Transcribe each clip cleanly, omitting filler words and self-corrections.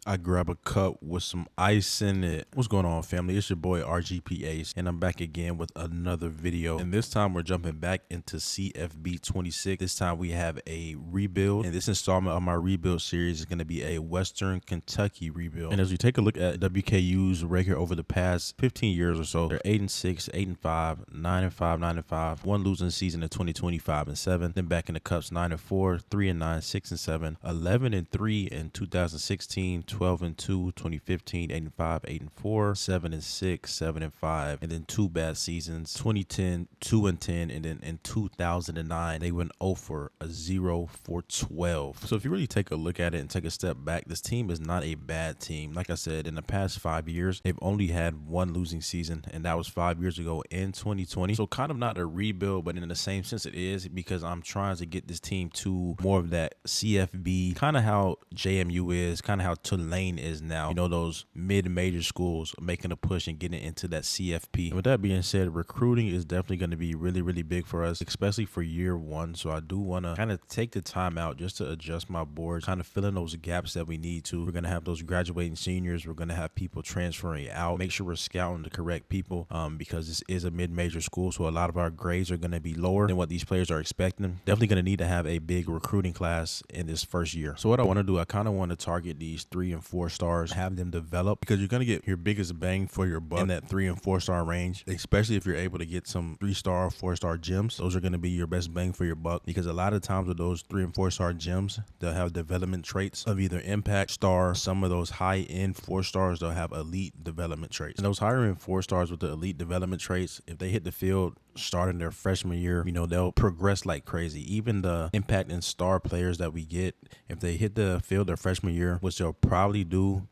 I grab a cup with some ice in it. What's going on, family? It's your boy RGP Ace, and I'm back again with another video. And this time we're jumping back into CFB 26. This time we have a rebuild, and this installment of my rebuild series is going to be a Western Kentucky rebuild. And as we take a look at WKU's record over the past 15 years or so, they're 8-6, 8-5, 9-5, 9-5, one losing season in 2020, 5-7. Then back in the cups, 9-4, 3-9, 6-7, 11-3 in 2016. 12-2, 2015, 8-5, 8-4, 7-6, 7-5, and then two bad seasons, 2010, 2-10, and then in 2009 they went 0-0 for 12. So if you really take a look at it and take a step back, this team is not a bad team. Like I said, in the past 5 years, they've only had one losing season, and that was 5 years ago in 2020. So kind of not a rebuild, but in the same sense it is, because I'm trying to get this team to more of that CFB, kind of how JMU is, kind of how Tulane is now, you know, those mid-major schools making a push and getting into that CFP. And with that being said, recruiting is definitely going to be really big for us, especially for year one. So I do want to kind of take the time out just to adjust my board, kind of fill in those gaps that we need to. We're going to have those graduating seniors. We're going to have people transferring out. Make sure we're scouting the correct people, because this is a mid-major school, so a lot of our grades are going to be lower than what these players are expecting. Definitely going to need to have a big recruiting class in this first year. So what I want to do, I kind of want to target these 3 and 4 stars, have them develop, because you're going to get your biggest bang for your buck in that 3 and 4 star range, especially if you're able to get some 3-star, 4-star gems. Those are going to be your best bang for your buck, because a lot of times with those 3 and 4-star gems, they'll have development traits of either impact star. Some of those high-end 4 stars, they'll have elite development traits, and those higher end 4 stars with the elite development traits, if they hit the field starting their freshman year, you know, they'll progress like crazy. Even the impact and star players that we get, if they hit the field their freshman year, which they'll probably do,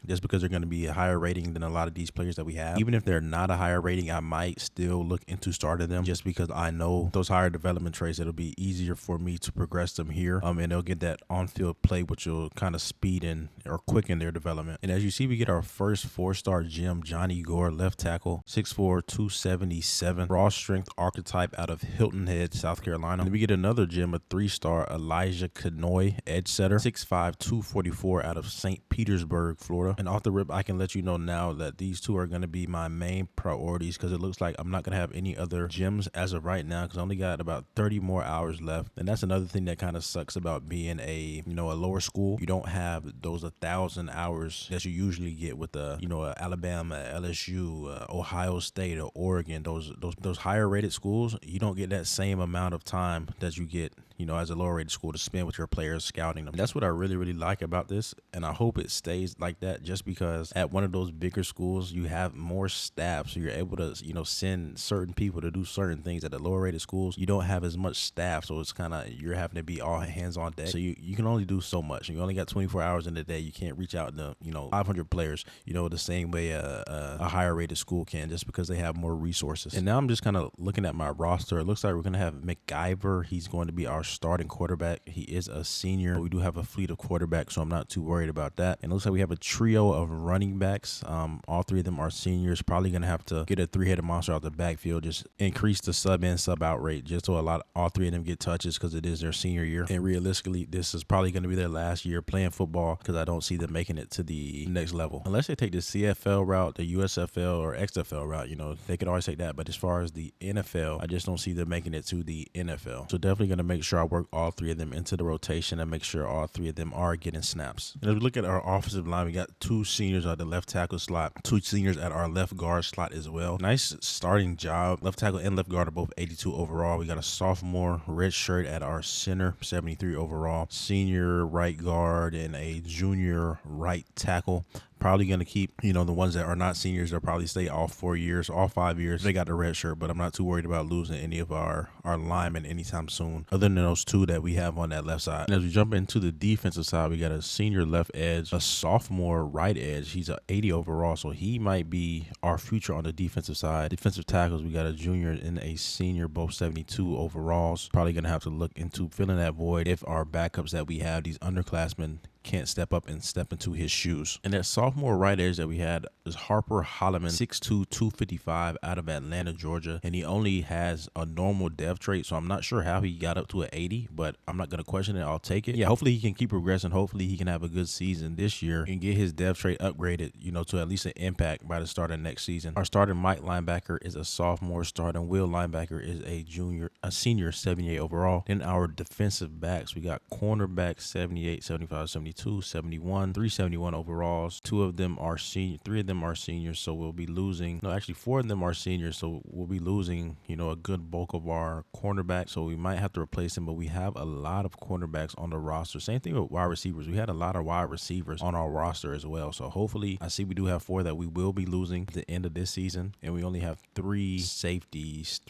just because they're going to be a higher rating than a lot of these players that we have. Even if they're not a higher rating, I might still look into starting them, just because I know those higher development traits, it'll be easier for me to progress them here. And they'll get that on-field play, which will kind of speed in or quicken their development. And as you see, we get our first 4-star gem, Johnny Gore, left tackle, 6'4", 277, raw strength archetype out of Hilton Head, South Carolina. And we get another gem, a 3-star Elijah Kanoy, edge setter, 6'5", 244 out of St. Petersburg, Florida. And off the rip, I can let you know now that these two are going to be my main priorities, because it looks like I'm not going to have any other gems as of right now, because I only got about 30 more hours left. And that's another thing that kind of sucks about being a lower school. You don't have those 1,000 hours that you usually get with Alabama, LSU, Ohio State, or Oregon. Those higher rated schools, you don't get that same amount of time that you get, as a lower rated school, to spend with your players scouting them. And that's what I really like about this, and I hope it stays like that, just because at one of those bigger schools you have more staff, so you're able to send certain people to do certain things. At the lower rated schools, you don't have as much staff, so it's kind of, you're having to be all hands on deck, so you can only do so much. You only got 24 hours in the day. You can't reach out to 500 players the same way a higher rated school can, just because they have more resources. And now I'm just kind of looking at my roster. It looks like we're gonna have McIver. He's going to be our starting quarterback. He is a senior, but we do have a fleet of quarterbacks, so I'm not too worried about that. And it looks like we have a trio of running backs. All 3 of them are seniors. Probably gonna have to get a 3-headed monster out the backfield, just increase the sub in sub out rate, just so all 3 of them get touches, because it is their senior year. And realistically, this is probably gonna be their last year playing football, because I don't see them making it to the next level unless they take the CFL route, the USFL, or XFL route. They could always take that, but as far as the NFL, I just don't see them making it to the NFL. So definitely gonna make sure I work all 3 of them into the rotation and make sure all 3 of them are getting snaps. And as we look at our offensive line, we got 2 seniors at the left tackle slot, 2 seniors at our left guard slot as well. Nice starting job. Left tackle and left guard are both 82 overall. We got a sophomore red shirt at our center, 73 overall, senior right guard, and a junior right tackle. Probably going to keep, the ones that are not seniors, they'll probably stay all 4 years, all 5 years. They got the red shirt, but I'm not too worried about losing any of our linemen anytime soon, other than those 2 that we have on that left side. And as we jump into the defensive side, we got a senior left edge, a sophomore right edge. He's a 80 overall, so he might be our future on the defensive side. Defensive tackles, we got a junior and a senior, both 72 overalls. Probably going to have to look into filling that void if our backups that we have, these underclassmen, can't step up and step into his shoes. And that sophomore right edge that we had is Harper Holloman, 6'2", 255 out of Atlanta, Georgia. And he only has a normal dev trait, so I'm not sure how he got up to an 80, but I'm not going to question it. I'll take it. Yeah, hopefully he can keep progressing. Hopefully he can have a good season this year and get his dev trait upgraded, to at least an impact by the start of next season. Our starting Mike linebacker is a sophomore. Starting Will linebacker is a senior, 78 overall. Then our defensive backs, we got cornerback 78, 75, 72, 71, 371 overalls. 2 of them are senior, 3 of them are seniors, so we'll be losing. No, actually 4 of them are seniors, so we'll be losing, a good bulk of our cornerback. So we might have to replace him, but we have a lot of cornerbacks on the roster. Same thing with wide receivers. We had a lot of wide receivers on our roster as well. So hopefully, I see we do have 4 that we will be losing at the end of this season, and we only have 3 free safeties,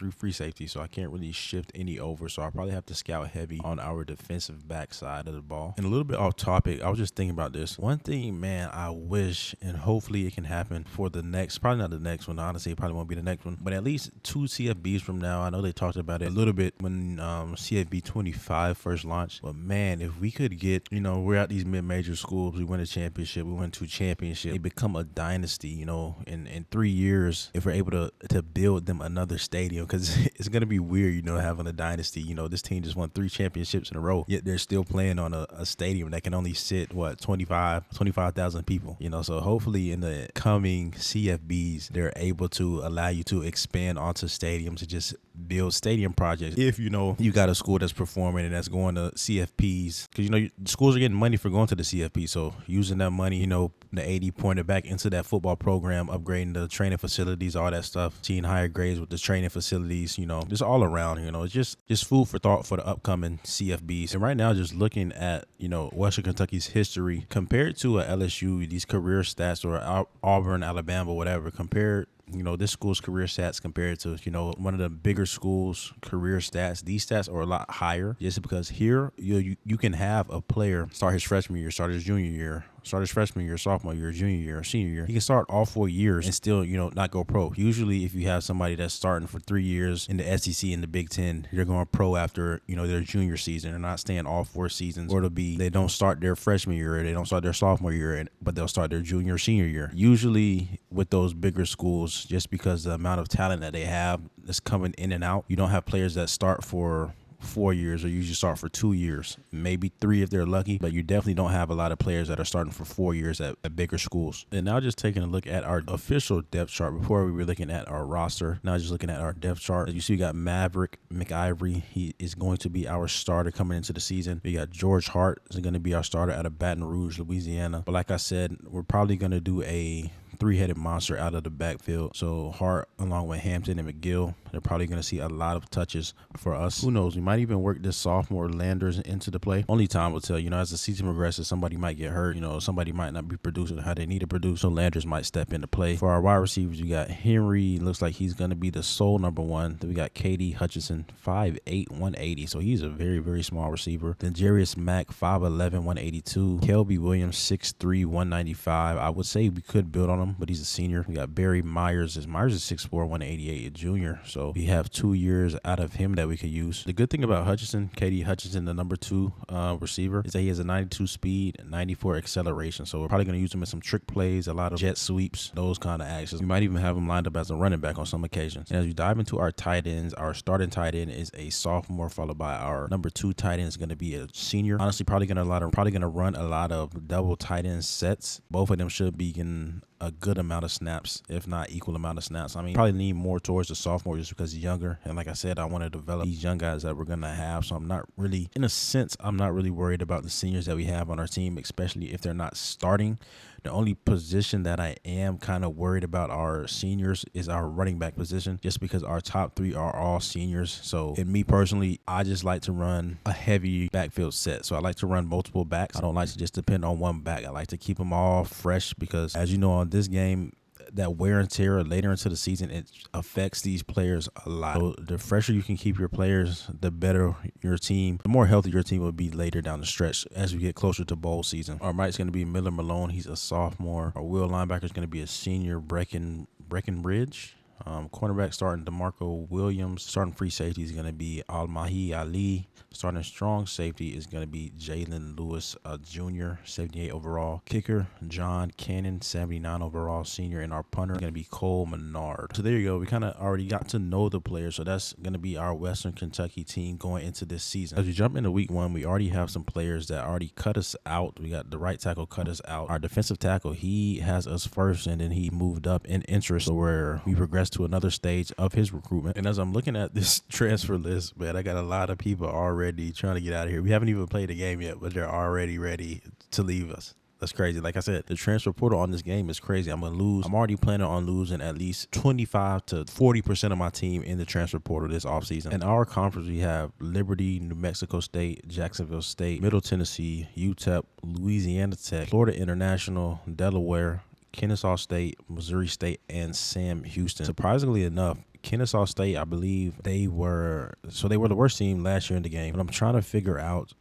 so I can't really shift any over. So I'll probably have to scout heavy on our defensive back side of the ball. And a little bit off topic, I was just thinking about this. One thing, man, I wish, and hopefully it can happen for the next, probably not the next one, honestly, it probably won't be the next one, but at least 2 CFBs from now. I know they talked about it a little bit when CFB 25 first launched, but man, if we could get, we're at these mid-major schools, we win a championship, we win 2 championships, they become a dynasty, in 3 years, if we're able to build them another stadium, because it's going to be weird, having a dynasty. This team just won 3 championships in a row, yet they're still playing on a stadium that can only sit 25,000 people, so hopefully in the coming CFBs, they're able to allow you to expand onto stadiums and just build stadium projects. If you got a school that's performing and that's going to CFPs, because schools are getting money for going to the CFP, so using that money, the 80 pointed back into that football program, upgrading the training facilities, all that stuff, seeing higher grades with the training facilities, just all around, it's just food for thought for the upcoming CFBs. And right now, just looking at, Western Kentucky's history compared to a LSU, these career stats, or Auburn, Alabama, whatever, compared, this school's career stats compared to, one of the bigger schools' career stats, these stats are a lot higher, just because here you can have a player start his freshman year, start his junior year, start his freshman year, sophomore year, junior year, senior year. He can start all 4 years and still, not go pro. Usually, if you have somebody that's starting for 3 years in the SEC and the Big Ten, they're going pro after, their junior season. They're not staying all 4 seasons, or they don't start their freshman year, or they don't start their sophomore year, but they'll start their junior or senior year. Usually, with those bigger schools, just because the amount of talent that they have that's coming in and out, you don't have players that start for 4 years, or usually start for 2 years, maybe 3 if they're lucky, but you definitely don't have a lot of players that are starting for 4 years at bigger schools. And now just taking a look at our official depth chart before we were looking at our roster. Now just looking at our depth chart, as you see, we got Maverick McIvory. He is going to be our starter coming into the season. We got George Hart is going to be our starter out of Baton Rouge, Louisiana. But like I said, we're probably going to do a 3-headed monster out of the backfield. So Hart, along with Hampton and McGill, they're probably going to see a lot of touches for us. Who knows? We might even work this sophomore Landers into the play. Only time will tell. As the season progresses, somebody might get hurt. Somebody might not be producing how they need to produce. So Landers might step into play. For our wide receivers, we got Henry. Looks like he's going to be the sole number 1. Then we got Katie Hutchinson, 5'8", 180. So he's a very, very small receiver. Then Jarius Mack, 5'11", 182. Kelby Williams, 6'3", 195. I would say we could build on him, but he's a senior. We got Barry Myers. Myers is 6'4", 188, a junior. So we have 2 years out of him that we could use. The good thing about Hutchinson, Katie Hutchinson, the number 2 receiver, is that he has a 92 speed, 94 acceleration. So we're probably going to use him in some trick plays, a lot of jet sweeps, those kind of actions. We might even have him lined up as a running back on some occasions. And as we dive into our tight ends, our starting tight end is a sophomore, followed by our number 2 tight end is going to be a senior. Honestly, probably going to run a lot of double tight end sets. Both of them should be getting a good amount of snaps, if not equal amount of snaps. I mean, probably lean more towards the sophomore just because he's younger. And like I said, I want to develop these young guys that we're going to have. So I'm not really, in a sense, I'm not really worried about the seniors that we have on our team, especially if they're not starting. The only position that I am kind of worried about our seniors is our running back position, just because our top 3 are all seniors. So, and me personally, I just like to run a heavy backfield set. So I like to run multiple backs. I don't like to just depend on one back. I like to keep them all fresh because, as you know, on this game, that wear and tear later into the season, it affects these players a lot. So the fresher you can keep your players, the better your team, the more healthy your team will be later down the stretch as we get closer to bowl season. Our right's going to be Miller Malone. He's a sophomore. Our will linebacker is going to be a senior, Breckenridge. Cornerback starting DeMarco Williams. Starting free safety is going to be Almahi Ali. Starting strong safety is going to be Jalen Lewis Jr., 78 overall. Kicker, John Cannon, 79 overall senior. And our punter is going to be Cole Menard. So there you go. We kind of already got to know the players. So that's going to be our Western Kentucky team going into this season. As we jump into week 1, we already have some players that already cut us out. We got the right tackle cut us out. Our defensive tackle, he has us first, and then he moved up in interest where we progressed to another stage of his recruitment. And as I'm looking at this transfer list, man, I got a lot of people already trying to get out of here. We haven't even played the game yet, but they're already ready to leave us. That's crazy. Like I said, the transfer portal on this game is crazy. I'm already planning on losing at least 25 to 40% of my team in the transfer portal this offseason. In our conference, we have Liberty, New Mexico State, Jacksonville State, Middle Tennessee, UTEP, Louisiana Tech, Florida International, Delaware, Kennesaw State, Missouri State, and Sam Houston. Surprisingly enough, Kennesaw State, I believe they were the worst team last year in the game. But I'm trying to figure out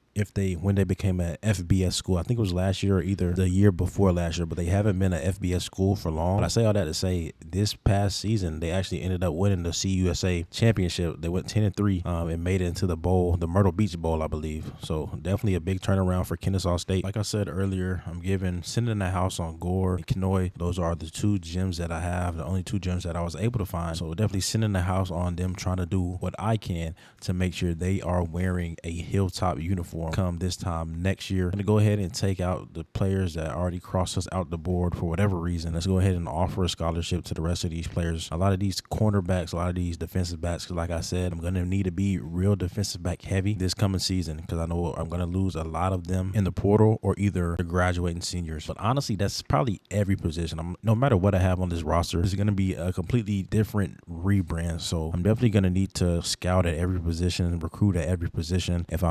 when they became an FBS school. I think it was last year or either the year before last year, but they haven't been an FBS school for long. But I say all that to say this past season, they actually ended up winning the CUSA championship. They went 10-3 and made it into the bowl, the Myrtle Beach Bowl, I believe. So definitely a big turnaround for Kennesaw State. Like I said earlier, I'm sending the house on Gore and Kenoi. Those are the 2 gyms that I have, the only 2 gyms that I was able to find. So definitely sending the house on them, trying to do what I can to make sure they are wearing a Hilltop uniform come this time next year. I'm going to go ahead and take out the players that already crossed us out the board for whatever reason. Let's go ahead and offer a scholarship to the rest of these players. A lot of these cornerbacks, a lot of these defensive backs, because like I said, I'm going to need to be real defensive back heavy this coming season because I know I'm going to lose a lot of them in the portal or either the graduating seniors. But honestly, that's probably every position. No matter what I have on this roster, it's going to be a completely different rebrand. So I'm definitely going to need to scout at every position and recruit at every position. If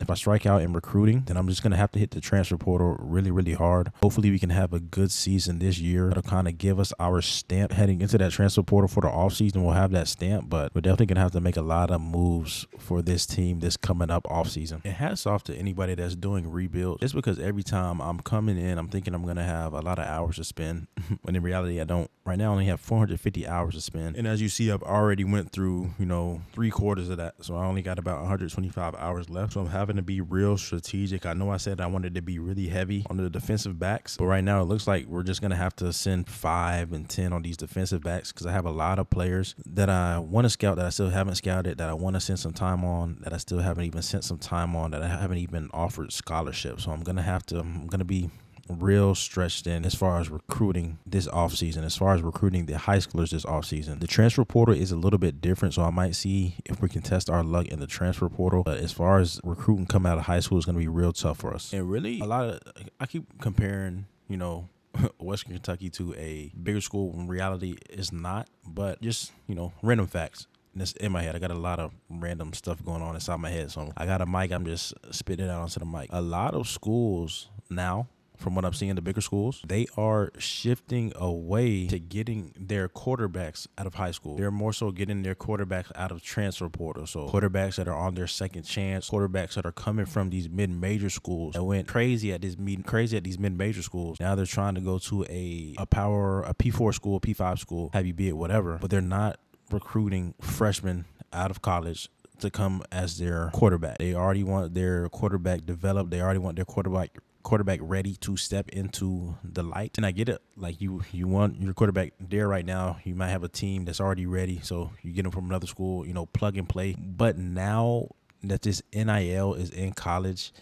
I strike out in recruiting, then I'm just going to have to hit the transfer portal really, really hard. Hopefully we can have a good season this year. That'll kind of give us our stamp heading into that transfer portal for the offseason. We'll have that stamp, but we're definitely going to have to make a lot of moves for this team this coming up offseason. And hats off to anybody that's doing rebuild. Just because every time I'm coming in, I'm thinking I'm going to have a lot of hours to spend, when in reality I don't. Right now I only have 450 hours to spend. And as you see, I've already went through, 3/4 of that. So I only got about 125 hours left. So I'm having to be real strategic. I know I said I wanted to be really heavy on the defensive backs, but right now it looks like we're just going to have to send 5 and 10 on these defensive backs because I have a lot of players that I want to scout that I still haven't scouted, that I want to send some time on, that I still haven't even sent some time on, that I haven't even offered scholarships. So I'm going to be real stretched in as far as recruiting this offseason, as far as recruiting the high schoolers this offseason. The transfer portal is a little bit different, so I might see if we can test our luck in the transfer portal. But as far as recruiting coming out of high school, it's going to be real tough for us. And really, I keep comparing, Western Kentucky to a bigger school. In reality, it's not, but just, random facts. This in my head. I got a lot of random stuff going on inside my head. So I got a mic. I'm just spitting it out onto the mic. A lot of schools now, from what I'm seeing, the bigger schools, they are shifting away to getting their quarterbacks out of high school. They're more so getting their quarterbacks out of transfer portal. So quarterbacks that are on their second chance, quarterbacks that are coming from these mid-major schools that went crazy at these mid-major schools. Now they're trying to go to a P4 school, P5 school, have you be it, whatever. But they're not recruiting freshmen out of college to come as their quarterback. They already want their quarterback developed. They already want their quarterback ready to step into the light. And I get it. Like you want your quarterback there right now. You might have a team that's already ready, so you get them from another school, plug and play. But now that this NIL is in college,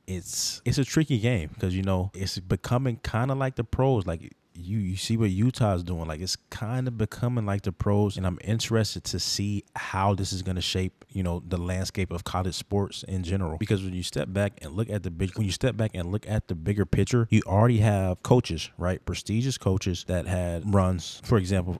it's a tricky game because it's becoming kind of like the pros. Like you see what Utah's doing. Like it's kind of becoming like the pros, and I'm interested to see how this is going to shape the landscape of college sports in general. Because when you step back and look at the bigger picture, you already have coaches, right? Prestigious coaches that had runs. For example,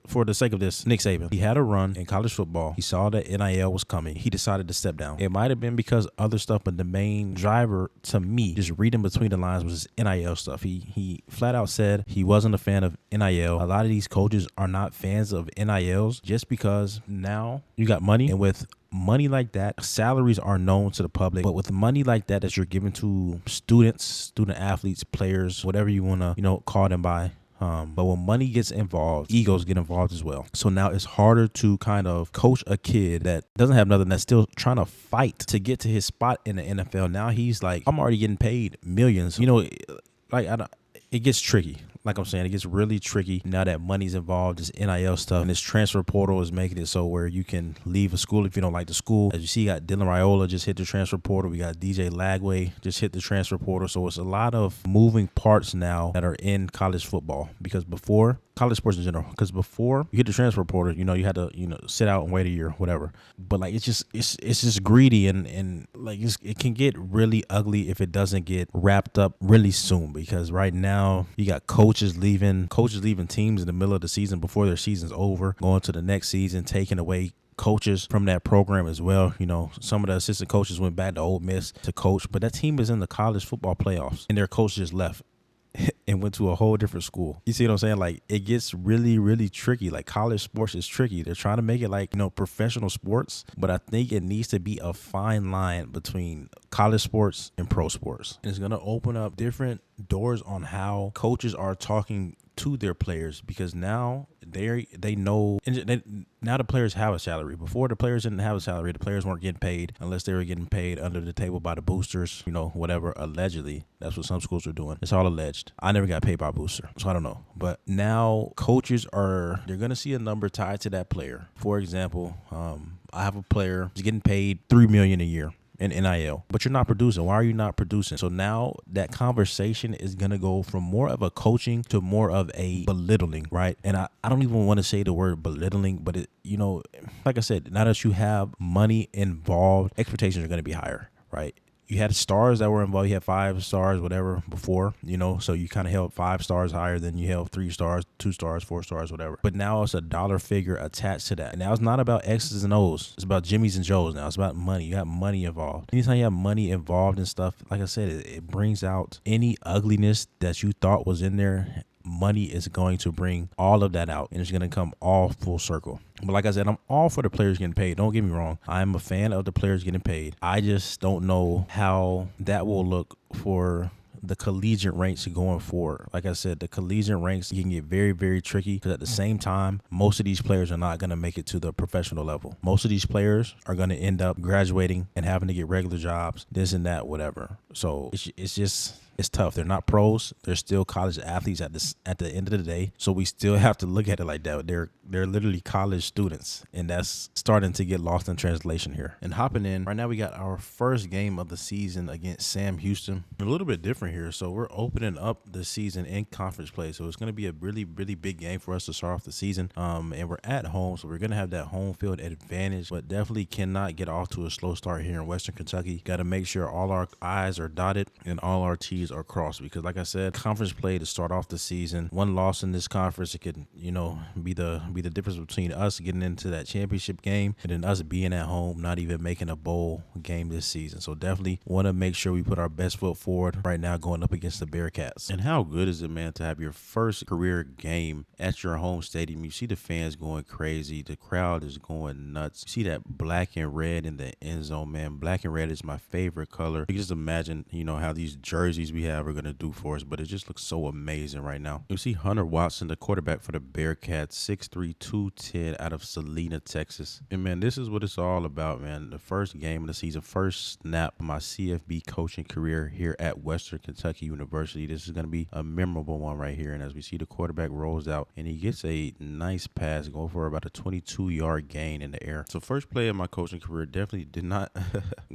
for the sake of this, Nick Saban, he had a run in college football. He saw that NIL was coming. He decided to step down. It might have been because other stuff, but the main driver to me, just reading between the lines, was this NIL stuff. He flat out said he wasn't a fan of NIL. A lot of these coaches are not fans of NILs just because now you got money, and with money like that, salaries are known to the public, but with money like that you're giving to student athletes, players, whatever you want to, call them by, But when money gets involved, egos get involved as well. So now it's harder to kind of coach a kid that doesn't have nothing, that's still trying to fight to get to his spot in the NFL. Now he's like, I'm already getting paid millions. Like it gets tricky. Like I'm saying, it gets really tricky now that money's involved. This NIL stuff and this transfer portal is making it so where you can leave a school if you don't like the school. As you see, you got Dylan Raiola just hit the transfer portal. We got DJ Lagway just hit the transfer portal. So it's a lot of moving parts now that are in college football, because before, college sports in general, because before you hit the transfer portal, you had to, sit out and wait a year, whatever. But like, it's just greedy and like it can get really ugly if it doesn't get wrapped up really soon, because right now you got coaches leaving teams in the middle of the season before their season's over, going to the next season, taking away coaches from that program as well. Some of the assistant coaches went back to Ole Miss to coach, but that team is in the college football playoffs and their coach just left and went to a whole different school. You see what I'm saying? Like, it gets really, really tricky. Like, college sports is tricky. They're trying to make it like, professional sports, but I think it needs to be a fine line between college sports and pro sports. And it's going to open up different doors on how coaches are talking to their players, because now they know, now the players have a salary. Before, the players didn't have a salary. The players weren't getting paid unless they were getting paid under the table by the boosters, whatever. Allegedly, that's what some schools are doing. It's all alleged. I never got paid by a booster, so I don't know. But now coaches they're going to see a number tied to that player. For example, I have a player who's getting paid $3 million a year in NIL, but you're not producing. Why are you not producing? So now that conversation is going to go from more of a coaching to more of a belittling, right? And I don't even want to say the word belittling, but like I said, now that you have money involved, expectations are going to be higher, right? You had stars that were involved. You had 5 stars, whatever, before, so you kind of held 5 stars higher than you held 3 stars, 2 stars, 4 stars, whatever. But now it's a dollar figure attached to that. And now it's not about X's and O's. It's about Jimmy's and Joe's now. It's about money. You have money involved. Anytime you have money involved and stuff, like I said, it brings out any ugliness that you thought was in there. Money is going to bring all of that out, and it's going to come all full circle. But like I said, I'm all for the players getting paid. Don't get me wrong. I'm a fan of the players getting paid. I just don't know how that will look for the collegiate ranks going forward. Like I said, the collegiate ranks can get very, very tricky, because at the same time, most of these players are not going to make it to the professional level. Most of these players are going to end up graduating and having to get regular jobs, this and that, whatever. So it's tough. They're not pros. They're still college athletes at the end of the day. So we still have to look at it like that. They're literally college students, and that's starting to get lost in translation here. And hopping in right now, we got our first game of the season against Sam Houston. A little bit different here. So we're opening up the season in conference play. So it's going to be a really, really big game for us to start off the season. And we're at home, so we're going to have that home field advantage, but definitely cannot get off to a slow start here in Western Kentucky. Got to make sure all our I's are dotted and all our T's are crossed, because like I said, conference play to start off the season, one loss in this conference, it could be the difference between us getting into that championship game and then us being at home, not even making a bowl game this season. So definitely want to make sure we put our best foot forward right now going up against the Bearcats. And how good is it, man, to have your first career game at your home stadium? You see the fans going crazy, the crowd is going nuts. You see that black and red in the end zone, man. Black and red is my favorite color. You can just imagine how these jerseys we have are going to do for us, but it just looks so amazing right now. You see Hunter Watson, the quarterback for the Bearcats, 6'3", 210 out of Salina, Texas. And man, this is what it's all about, man. The first game of the season, first snap of my CFB coaching career here at Western Kentucky University. This is going to be a memorable one right here. And as we see, the quarterback rolls out and he gets a nice pass going for about a 22-yard gain in the air. So first play of my coaching career definitely did not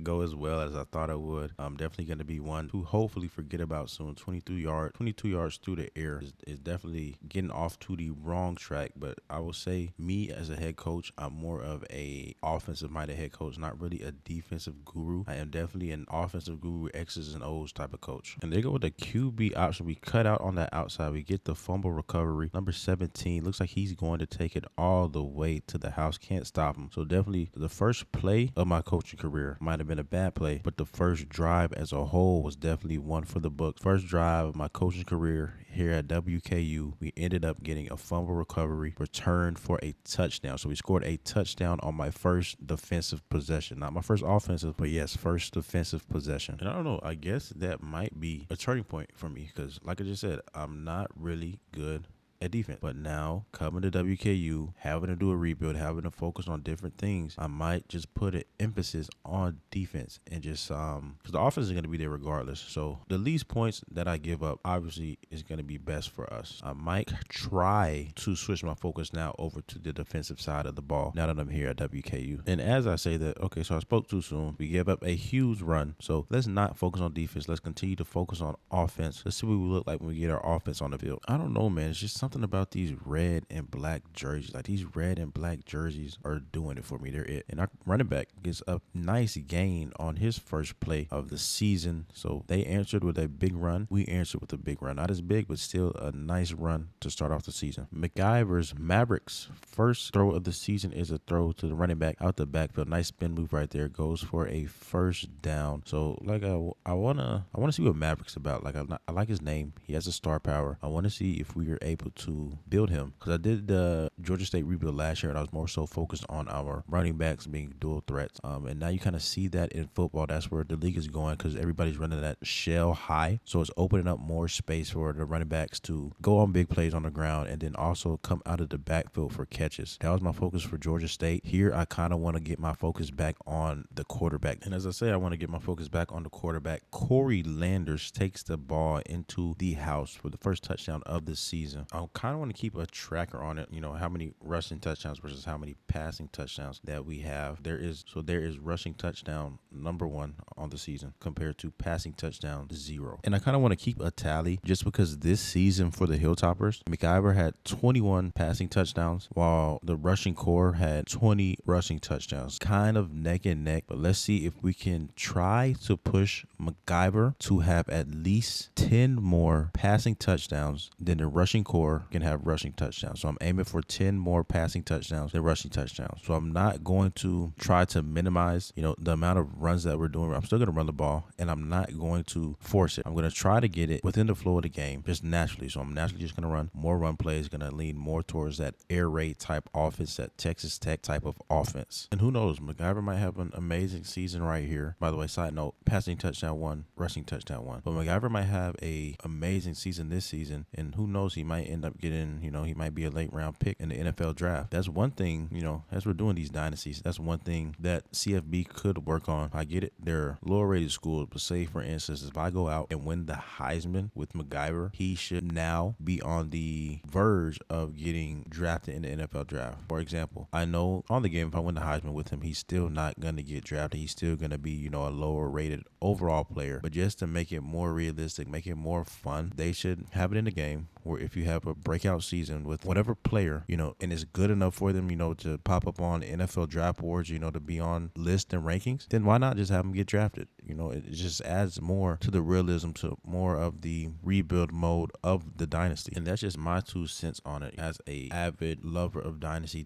go as well as I thought it would. I'm definitely going to be one to hopefully forget about soon. 22 yards through the air is definitely getting off to the wrong track. But I will say, me as a head coach, I'm more of a offensive minded head coach, not really a defensive guru. I am definitely an offensive guru, X's and O's type of coach. And they go with the QB option. We cut out on that outside. We get the fumble recovery. Number 17 looks like he's going to take it all the way to the house. Can't stop him. So definitely the first play of my coaching career might have been a bad play, but the first drive as a whole was definitely one for the books. First drive of my coaching career here at WKU, we ended up getting a fumble recovery returned for a touchdown. So we scored a touchdown on my first defensive possession. Not my first offensive, but yes, first defensive possession. And I don't know, I guess that might be a turning point for me, because like I just said, I'm not really good at defense. But now coming to WKU, having to do a rebuild, having to focus on different things, I might just put an emphasis on defense and just because the offense is going to be there regardless. So the least points that I give up obviously is going to be best for us. I might try to switch my focus now over to the defensive side of the ball now that I'm here at WKU. And as I say that, okay, so I spoke too soon. We gave up a huge run. So let's not focus on defense. Let's continue to focus on offense. Let's see what we look like when we get our offense on the field. I don't know, man. It's just something about these red and black jerseys. Like these red and black jerseys are doing it for me. They're it. And our running back gets a nice gain on his first play of the season. So they answered with a big run. We answered with a big run. Not as big, but still a nice run to start off the season. McIver's Mavericks first throw of the season is a throw to the running back out the backfield. Nice spin move right there. Goes for a first down. So like I wanna see what Maverick's about. Like I like his name. He has a star power. I want to see if we are able to build him, because I did the Georgia State rebuild last year and I was more so focused on our running backs being dual threats. And now you kind of see that in football. That's where the league is going, because everybody's running that shell high. So it's opening up more space for the running backs to go on big plays on the ground and then also come out of the backfield for catches. That was my focus for Georgia State. Here, I kind of want to get my focus back on the quarterback. And as I say, I want to get my focus back on the quarterback. Corey Landers takes the ball into the house for the first touchdown of the season. I kind of want to keep a tracker on it, how many rushing touchdowns versus how many passing touchdowns that we have. There is rushing touchdown number 1 on the season compared to passing touchdown 0. And I kind of want to keep a tally just because this season for the Hilltoppers, McIver had 21 passing touchdowns while the rushing core had 20 rushing touchdowns. Kind of neck and neck, but let's see if we can try to push McIver to have at least 10 more passing touchdowns than the rushing core can have rushing touchdowns. So I'm aiming for 10 more passing touchdowns than rushing touchdowns. So I'm not going to try to minimize, the amount of runs that we're doing. I'm still going to run the ball and I'm not going to force it. I'm going to try to get it within the flow of the game just naturally. So I'm naturally just going to run more run plays, going to lean more towards that air raid type offense, that Texas Tech type of offense. And who knows, McIver might have an amazing season right here. By the way, side note, passing touchdown 1, rushing touchdown 1. But McIver might have a amazing season this season, and who knows, he might end up getting, he might be a late round pick in the NFL draft. That's one thing, as we're doing these dynasties, that's one thing that CFB could work on. I get it, they're lower rated schools, but say for instance, if I go out and win the Heisman with McIver, he should now be on the verge of getting drafted in the NFL draft. For example, I know on the game, if I win the Heisman with him, he's still not going to get drafted. He's still going to be, a lower rated overall player. But just to make it more realistic, make it more fun, they should have it in the game where if you have a breakout season with whatever player, and it's good enough for them, to pop up on NFL draft boards, to be on lists and rankings, then why not just have them get drafted? It just adds more to the realism, to more of the rebuild mode of the dynasty. And that's just my 2 cents on it. As a avid lover of dynasty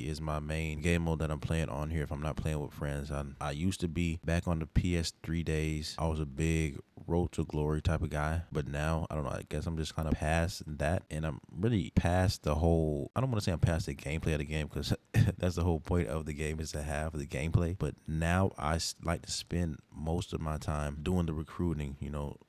is my main game mode that I'm playing on here if I'm not playing with friends. I used to be back on the PS3 days. I was a big Road to Glory type of guy, but now I don't know, I guess I'm just kind of past that, and I'm really past the whole, I don't want to say I'm past the gameplay of the game, because that's the whole point of the game, is to have the gameplay. But now I like to spend most of my time doing the recruiting,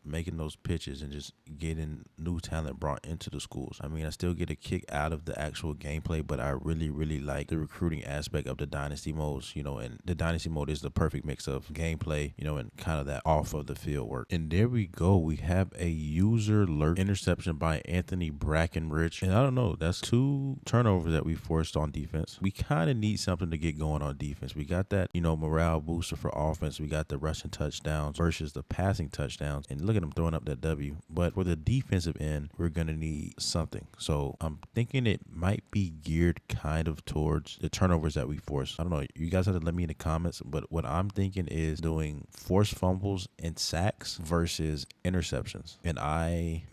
making those pitches and just getting new talent brought into the schools. I mean, I still get a kick out of the actual gameplay, but I really, really like the recruiting aspect of the dynasty modes, and the dynasty mode is the perfect mix of gameplay, and kind of that off of the field work. And there we go. We have a user alert interception by Anthony Brackenridge. And I don't know, that's 2 turnovers that we forced on defense. We kind of need something to get going on defense. We got that, morale booster for offense. We got the rushing touchdowns versus the passing touchdowns. And look at them throwing up that W. But for the defensive end, we're going to need something. So I'm thinking it might be geared kind of towards the turnovers that we force. I don't know. You guys have to let me in the comments. But what I'm thinking is doing forced fumbles and sacks versus interceptions. And I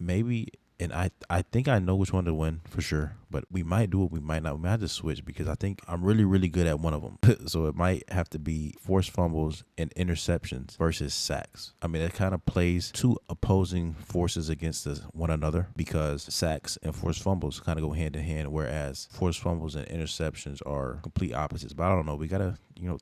think I know which one to win for sure, but we might do it, we might not. We might have to switch, because I think I'm really, really good at one of them. So it might have to be forced fumbles and interceptions versus sacks. I mean, it kind of plays 2 opposing forces against one another, because sacks and forced fumbles kind of go hand in hand, whereas forced fumbles and interceptions are complete opposites. But I don't know. We got to,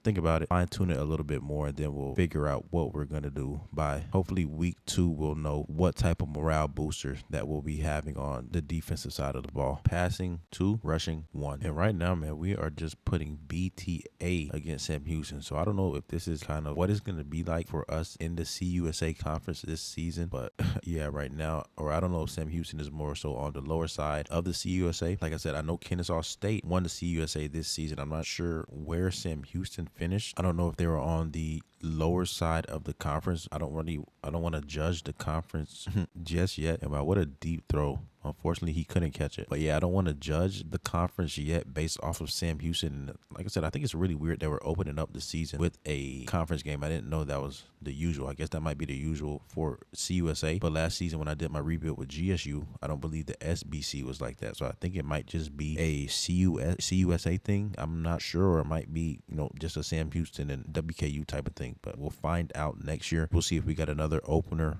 think about it, fine tune it a little bit more, and then we'll figure out what we're going to do by hopefully week 2. We'll know what type of morale booster that we'll be having on the defensive side of the ball. Passing 2, rushing 1. And right now, man, we are just putting BTA against Sam Houston. So I don't know if this is kind of what it's going to be like for us in the CUSA conference this season. But yeah, right now, or I don't know if Sam Houston is more so on the lower side of the CUSA. Like I said, I know Kennesaw State won the CUSA this season. I'm not sure where Sam Houston finished. I don't know if they were on the lower side of the conference. I don't want to judge the conference just yet. And wow, what a deep throw. Unfortunately, he couldn't catch it. But yeah, I don't want to judge the conference yet based off of Sam Houston. Like I said, I think it's really weird they were opening up the season with a conference game. I didn't know that was the usual. I guess that might be the usual for CUSA. But last season when I did my rebuild with GSU, I don't believe the SBC was like that. So I think it might just be a CUSA thing. I'm not sure. Or it might be, just a Sam Houston and WKU type of thing. But we'll find out next year. We'll see if we got another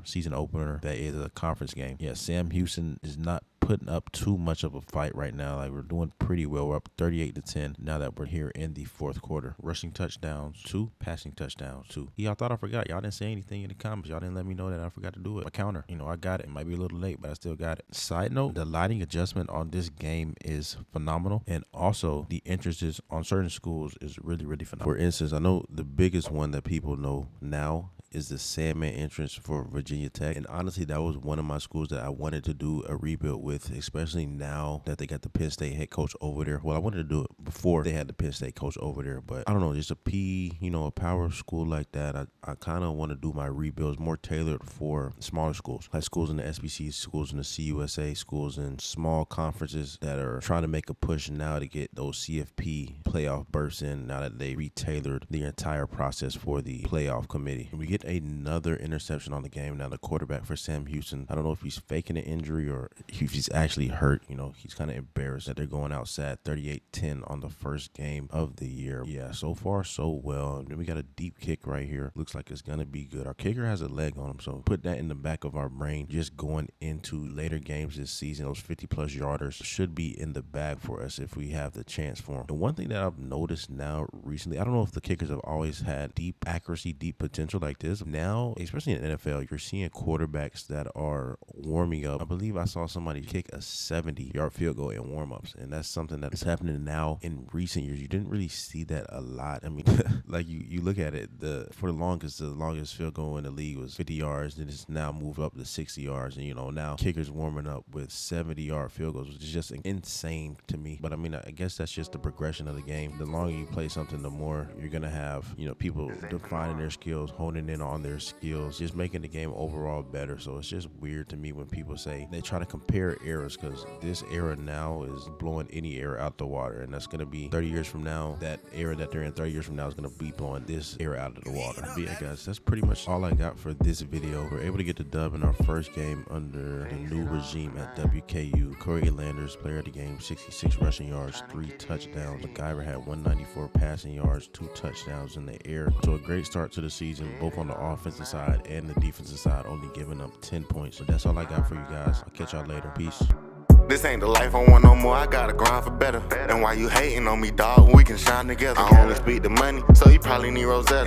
season opener that is a conference game. Yeah, Sam Houston is not putting up too much of a fight right now. Like, we're doing pretty well. We're up 38-10 now that we're here in the fourth quarter. Rushing touchdowns 2, passing touchdowns 2. Y'all thought I forgot. Y'all didn't say anything in the comments. Y'all didn't let me know that I forgot to do it. My counter, I got it. It might be a little late, but I still got it. Side note, the lighting adjustment on this game is phenomenal, and also the entrances on certain schools is really, really phenomenal. For instance, I know the biggest one that people know now is the Sandman entrance for Virginia Tech. And honestly, that was one of my schools that I wanted to do a rebuild with, especially now that they got the Penn State head coach over there. Well, I wanted to do it before they had the Penn State coach over there, but I don't know, just a power school like that, I kind of want to do my rebuilds more tailored for smaller schools, like schools in the SBC, schools in the CUSA, schools in small conferences that are trying to make a push now to get those CFP playoff berths in now that they retailored the entire process for the playoff committee. And we get another interception on the game. Now the quarterback for Sam Houston, I don't know if he's faking an injury or if he's actually hurt. He's kind of embarrassed that they're going out sad 38-10 on the first game of the year. Yeah, so far so well. And then we got a deep kick right here. Looks like it's gonna be good. Our kicker has a leg on him, so put that in the back of our brain just going into later games this season. Those 50+ yarders should be in the bag for us if we have the chance for them. And one thing that I've noticed now recently, I don't know if the kickers have always had deep accuracy, deep potential like this. Now, especially in the NFL, you're seeing quarterbacks that are warming up. I believe I saw somebody kick a 70-yard field goal in warm-ups, and that's something that is happening now in recent years. You didn't really see that a lot. I mean, like you look at it, the longest field goal in the league was 50 yards, and it's now moved up to 60 yards. And now kickers warming up with 70-yard field goals, which is just insane to me. But I mean, I guess that's just the progression of the game. The longer you play something, the more you're gonna have people defining their skills, honing in on their skills, just making the game overall better. So it's just weird to me when people say they try to compare eras, because this era now is blowing any era out the water, and that's going to be 30 years from now. That era that they're in 30 years from now is going to be blowing this era out of the water. But yeah, guys, that's pretty much all I got for this video. We're able to get the dub in our first game under the new regime at WKU. Corey Landers, player of the game, 66 rushing yards, 3 touchdowns. MacGyver had 194 passing yards, 2 touchdowns in the air. So a great start to the season, both on the offensive side and the defensive side, only giving up 10 points. So that's all I got for you guys. I'll catch y'all later. Peace. This ain't the life I want no more, I gotta grind for better. And while you hating on me, dog, we can shine together. I only speak the money, so you probably need Rosetta.